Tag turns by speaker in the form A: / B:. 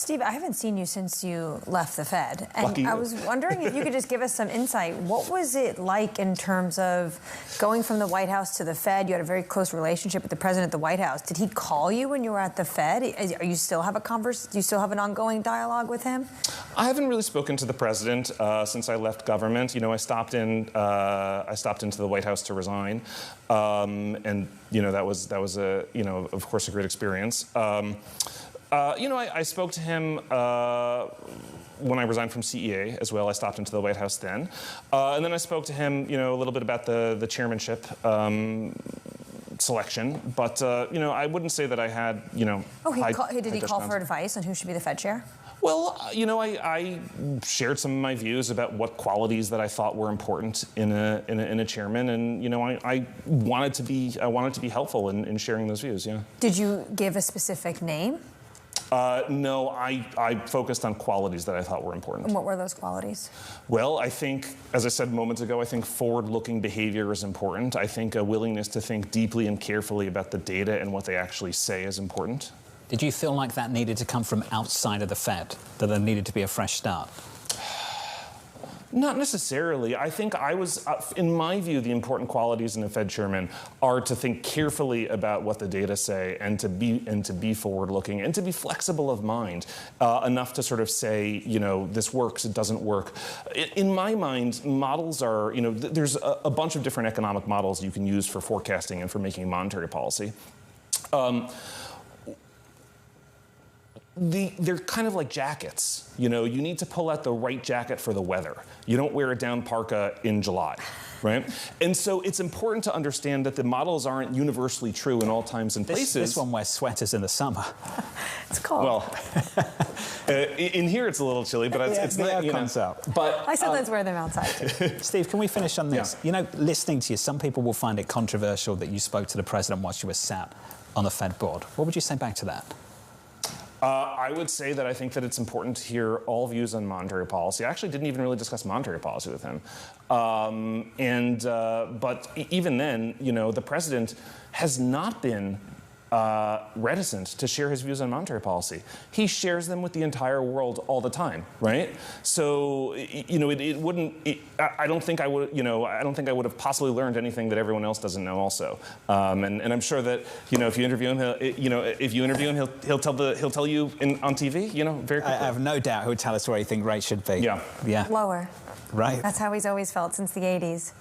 A: Steve, I haven't seen you since you left the Fed. And
B: Lucky you.
A: I was wondering if you could just give us some insight. What was it like in terms of going from the White House to the Fed? You had a very close relationship with the president at the White House. Did he call you when you were at the Fed? Do you still have an ongoing dialogue with him?
B: I haven't really spoken to the president since I left government. You know, I stopped into the White House to resign, and you know that was a of course a great experience. I spoke to him when I resigned from CEA as well. I stopped into the White House then, and then I spoke to him a little bit about the chairmanship selection, but I wouldn't say that I had
A: did he call for advice on who should be the Fed chair?
B: Well, I shared some of my views about what qualities that I thought were important in a chairman, and I wanted to be helpful in sharing those views. Yeah.
A: Did you give a specific name?
B: No, I focused on qualities that I thought were important.
A: And what were those qualities?
B: Well, I think, as I said moments ago, I think forward-looking behavior is important. I think a willingness to think deeply and carefully about the data and what they actually say is important.
C: Did you feel like that needed to come from outside of the Fed, that there needed to be a fresh start?
B: Not necessarily. I think in my view, the important qualities in a Fed chairman are to think carefully about what the data say, and to be forward-looking, and to be flexible of mind enough to sort of say, this works, it doesn't work. In my mind, models are, there's a bunch of different economic models you can use for forecasting and for making monetary policy. They're kind of like jackets. You need to pull out the right jacket for the weather. You don't wear a down parka in July, right? And so it's important to understand that the models aren't universally true in all times and places.
C: This one wears sweaters in the summer.
A: It's cold.
B: Well, in here it's a little chilly, but it's not.
C: Comes out.
B: But
A: I sometimes wear them outside.
C: Steve, can we finish on this?
B: Yeah.
C: Listening to you, some people will find it controversial that you spoke to the president whilst you were sat on the Fed board. What would you say back to that?
B: I would say that I think that it's important to hear all views on monetary policy. I actually didn't even really discuss monetary policy with him. But even then, the president has not been reticent to share his views on monetary policy. He shares them with the entire world all the time, right? So, it wouldn't. I don't think I would. I don't think I would have possibly learned anything that everyone else doesn't know. Also, and I'm sure that if you interview him, he'll tell you on TV. Very quickly.
C: I have no doubt he'll tell us where he thinks rates should be.
B: Yeah.
C: Yeah.
A: Lower.
C: Right.
A: That's how he's always felt since the 80s.